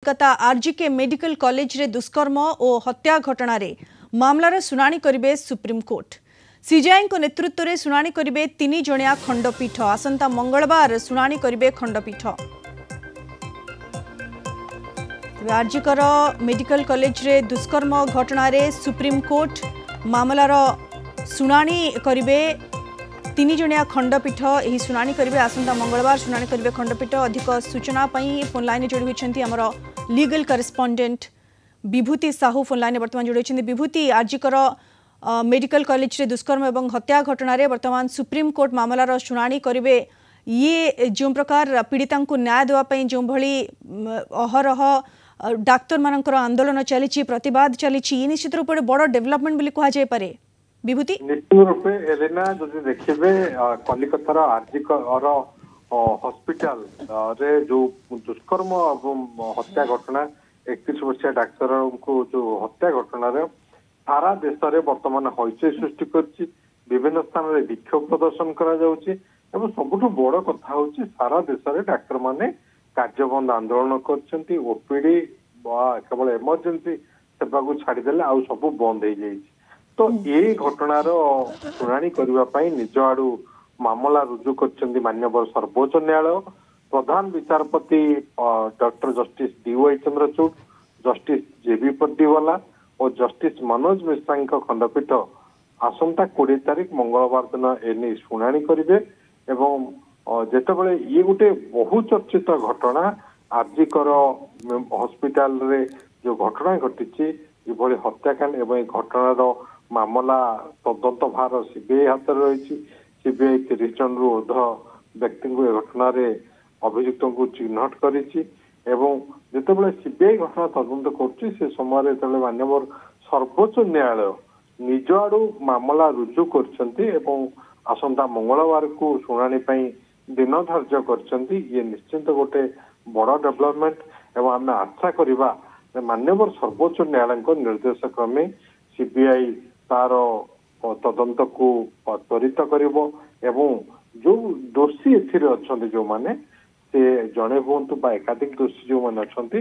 Kolkata RGK medical college रे दुष्कर्म और हत्या घटना रे मामलार शुणाणी करिवे सुप्रीम कोर्ट। सीजेआई नेतृत्व में शुणाणी करिवे 3 जणिया खंडपीठ। आसंता मंगलवार शुणाणी करिवे खंडपीठ। आरजीकर मेडिकल कॉलेज रे दुष्कर्म घटना रे सुप्रीम कोर्ट मामलार शुणाणी करिवे 3 जणिया खंडपीठ। यही शुणाणी करिवे आसंता मंगलवार शुणाणी करिवे खंडपीठ। अधिक सूचना पई फोन लाइन जोड़ी होइछंती हमर लीगल करेस्पोंडेंट विभूति साहू फोन लाइन वर्तमान जोड़ी होइछंती। विभूति, आरजीकर मेडिकल कॉलेज रे दुष्कर्म एवं हत्या घटना रे वर्तमान सुप्रीम कोर्ट मामलार शुणाणी करिवे। ये जो प्रकार पीड़िता को न्याय देवा पई जो भली अहरह डाक्तर मानकर आंदोलन चली प्रतिवाद चली निश्चित रूप से बड़ डेवलपमेंट बोली कहा जाय पारे। विभूति, निश्चित रूपे एलेना जदि देखिबे कलिकतार आरजीकर हॉस्पिटल रे जो दुष्कर्म एवं हत्या घटना 31 वर्षीय डाक्तर को जो हत्या घटना रे सारा देश में वर्तमान हईचई सृष्टि करछि। विभिन्न स्थान में विक्षोभ प्रदर्शन करा जाउछि एवं सबुठु बड़ कथा होछि सारा देश में डाक्तर माने कार्यबंद आंदोलन करछन्ती। ओपीडी केवल इमरजेंसी सेवा को छाड़देले आउ सब बंद हो जाइछि। तो ये घटनार शुणाणी करने निज आड़ू मामला रुजु करछन्ती माननीय सर्वोच्च न्यायालय। प्रधान विचारपति doctor justice DY Chandrachud, justice JB Pardiwala और जस्टिस मनोज मिश्रा खंडपीठ आसंता 20 तारीख मंगलवार दिन एने शुणाणी करेंगे। एवं जेतेबेले ये गोटे बहुचर्चित घटना आरजीकर हॉस्पिटल रे जो घटना घटी ये हत्याकांड एवं घटनार मामला तदंत भार सीबीआई हाथ रही। सीबीआई 30 जन रु ऊर्ध व्यक्ति को घटना अभियुक्त को चिन्हट करिछि। एवं जितेबाला सीबीआई घटना तदंत कर समय माननीय सर्वोच्च न्यायालय निज आड़ू मामला रुजु करछन्ती एवं आसंता मंगलवार को शुणाणी दिन धार्य करछन्ती। ये निश्चिंत गोटे बड़ डेवलपमेंट एवं आम आशा करवा माननीय सर्वोच्च न्यायालय निर्देश क्रमे सीबीआई तार तदंत को त्वरित करिवो एवं जो दोषी एथिरे अछन्ती जो माने से जड़े हूँ बा एकाधिक दोषी जो मैंने अच्छा से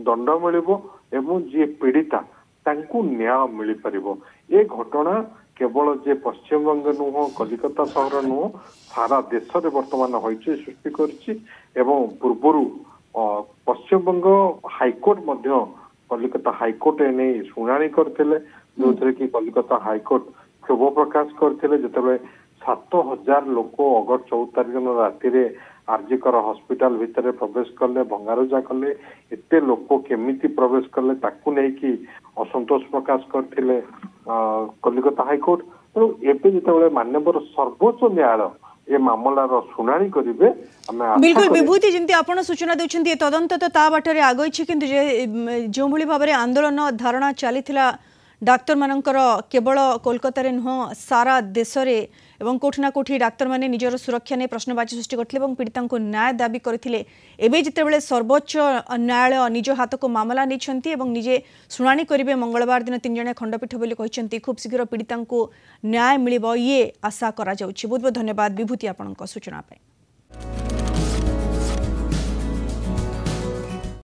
दंड मिलिबो एवं जी पीड़िता तांकु न्याय मिल पारिबो। ये घटना केवल जे पश्चिमबंग नुह कलिकता सहर नुह सारा देश में वर्तमान हईचई सृष्टि करछि। एवं पूर्वरु पश्चिमबंग हाईकोर्ट मध्य कलिकता हाईकोर्ट एने शुणाणी करथिले जो कि कलिकता हाईकोर्ट क्षोभ प्रकाश करथिले जेतेबेले 7000 लोक अगस्त 14 तारीख दिन राति रे आरजीकर हॉस्पिटल भितर प्रवेश कले, भंगारुजा कले। एते लोक केमिति प्रवेश कले ताकू नै कि असंतोष प्रकाश करथिले कलिकता हाईकोर्ट। तो एबे जेतेबेले माननीय सर्वोच्च न्यायालय ए मामलार शुणाणी करिवे बिल्कुल। विभूति, जंती आपण सूचना देउछन्ती तदंत तो ता बाटरे आगई छि किंतु जो भली भाबरे आंदोलन धारणा चलीथिला डाक्तर मानकर केवल कोलकाता रे नुह सारा देश रे एवं कोठी ना कोठी डाक्तर माने निजर सुरक्षा ने प्रश्नवाची सृष्टि करथिले एवं पीड़िता को न्याय दाबी करथिले। एबे जितेबेले सर्वोच्च न्यायालय निज हाथ को मामला निछन्ती एवं निजे शुणाणी करिवे मंगलवार दिन 3 जणिया खंडपीठ बोली कहिसन्ती। खूब शीघ्र पीड़िता को न्याय मिलिबो ये आशा करा जाउछि। बहुत बहुत धन्यवाद विभूति आपनक सूचना पे।